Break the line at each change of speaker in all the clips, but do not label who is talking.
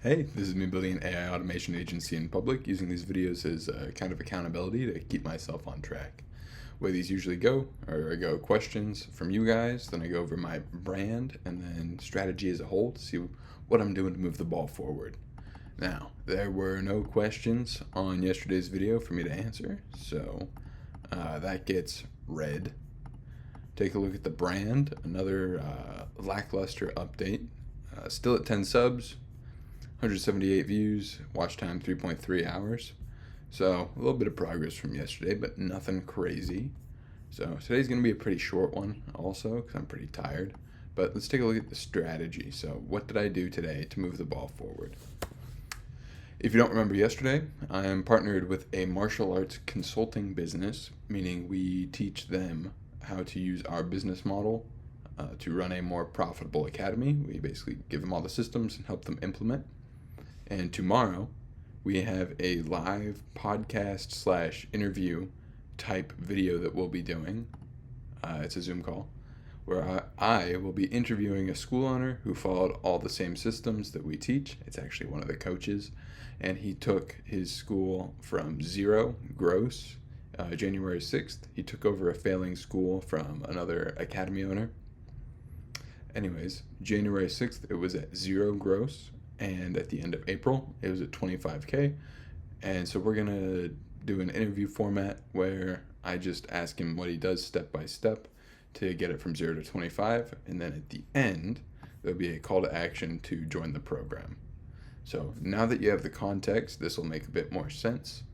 Hey, this is me building an AI automation agency in public, using these videos as kind of accountability to keep myself on track. Where these usually go, or I go questions from you guys, then I go over my brand, and then strategy as a whole to see what I'm doing to move the ball forward. Now, there were no questions on yesterday's video for me to answer, so that gets read. Take a look at the brand, another lackluster update. Still at 10 subs, 178 views, watch time 3.3 hours. So a little bit of progress from yesterday, but nothing crazy. So today's going to be a pretty short one also because I'm pretty tired. But let's take a look at the strategy. So what did I do today to move the ball forward? If you don't remember yesterday, I am partnered with a martial arts consulting business, meaning we teach them how to use our business model to run a more profitable academy. We basically give them all the systems and help them implement. And tomorrow, we have a live podcast / interview type video that we'll be doing. It's a Zoom call where I will be interviewing a school owner who followed all the same systems that we teach. It's actually one of the coaches, and he took his school from zero gross January 6th. He took over a failing school from another academy owner. Anyways, January 6th, it was at zero gross, and at the end of April, it was at 25K. And so we're going to do an interview format where I just ask him what he does step by step to get it from 0 to 25. And then at the end, there'll be a call to action to join the program. So now that you have the context, this will make a bit more sense.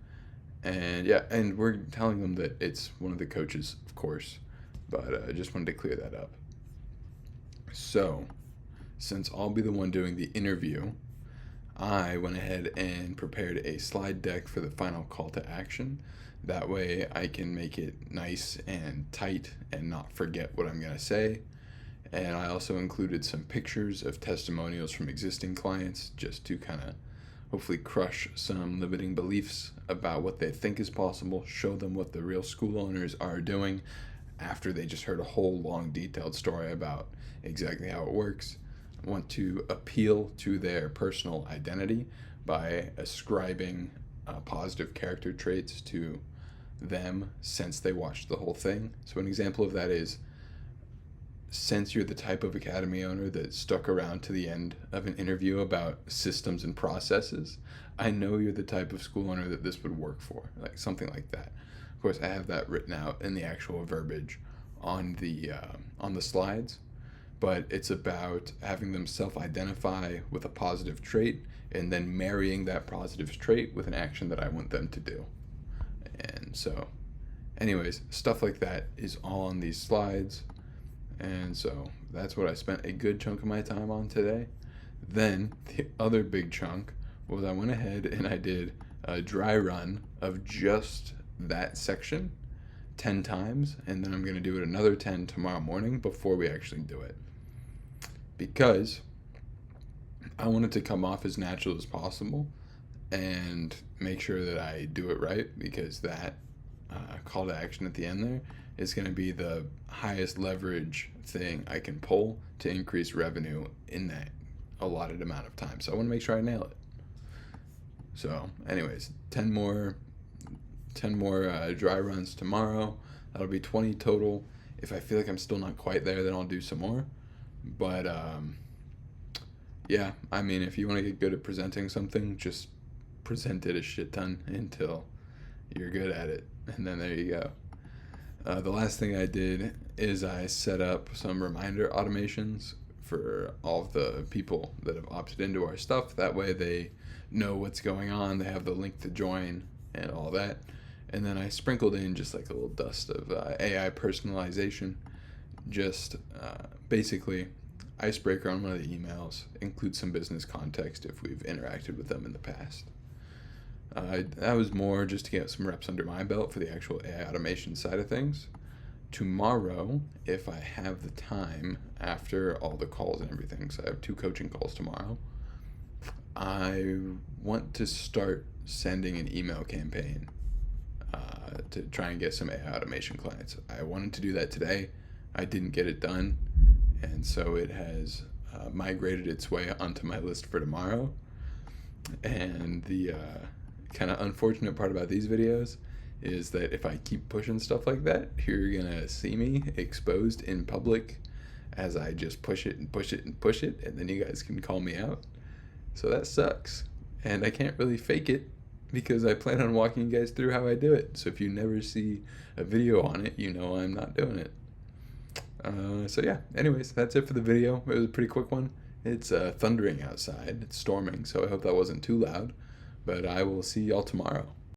And yeah, and we're telling them that it's one of the coaches, of course, but I just wanted to clear that up. So, since I'll be the one doing the interview, I went ahead and prepared a slide deck for the final call to action. That way I can make it nice and tight and not forget what I'm going to say. And I also included some pictures of testimonials from existing clients just to kind of hopefully crush some limiting beliefs about what they think is possible, show them what the real school owners are doing after they just heard a whole long detailed story about exactly how it works. I want to appeal to their personal identity by ascribing positive character traits to them since they watched the whole thing. So an example of that is, since you're the type of academy owner that stuck around to the end of an interview about systems and processes, I know you're the type of school owner that this would work for, like something like that. Of course, I have that written out in the actual verbiage on the slides, but it's about having them self-identify with a positive trait and then marrying that positive trait with an action that I want them to do. And so, anyways, stuff like that is all on these slides. And so that's what I spent a good chunk of my time on today. Then the other big chunk was I went ahead and I did a dry run of just that section 10 times, and then I'm going to do it another 10 tomorrow morning before we actually do it. Because I want it to come off as natural as possible and make sure that I do it right, because that call to action at the end there is going to be the highest leverage thing I can pull to increase revenue in that allotted amount of time. So I want to make sure I nail it. So anyways, 10 more dry runs tomorrow. That'll be 20 total. If I feel like I'm still not quite there, then I'll do some more. But yeah, I mean, if you want to get good at presenting something, just present it a shit ton until you're good at it. And then there you go. The last thing I did is I set up some reminder automations for all of the people that have opted into our stuff. That way they know what's going on. They have the link to join and all that. And then I sprinkled in just like a little dust of AI personalization. Just basically icebreaker on one of the emails, include some business context if we've interacted with them in the past. That was more just to get some reps under my belt for the actual AI automation side of things. Tomorrow, if I have the time after all the calls and everything, so I have 2 coaching calls tomorrow, I want to start sending an email campaign to try and get some AI automation clients. I wanted to do that today. I didn't get it done, and so it has migrated its way onto my list for tomorrow. And the kind of unfortunate part about these videos is that if I keep pushing stuff like that, you're gonna see me exposed in public as I just push it and push it and push it, and then you guys can call me out. So that sucks. And I can't really fake it because I plan on walking you guys through how I do it. So if you never see a video on it, you know I'm not doing it. So yeah, anyways, that's it for the video. It was a pretty quick one. It's thundering outside. It's storming, so I hope that wasn't too loud. But I will see y'all tomorrow.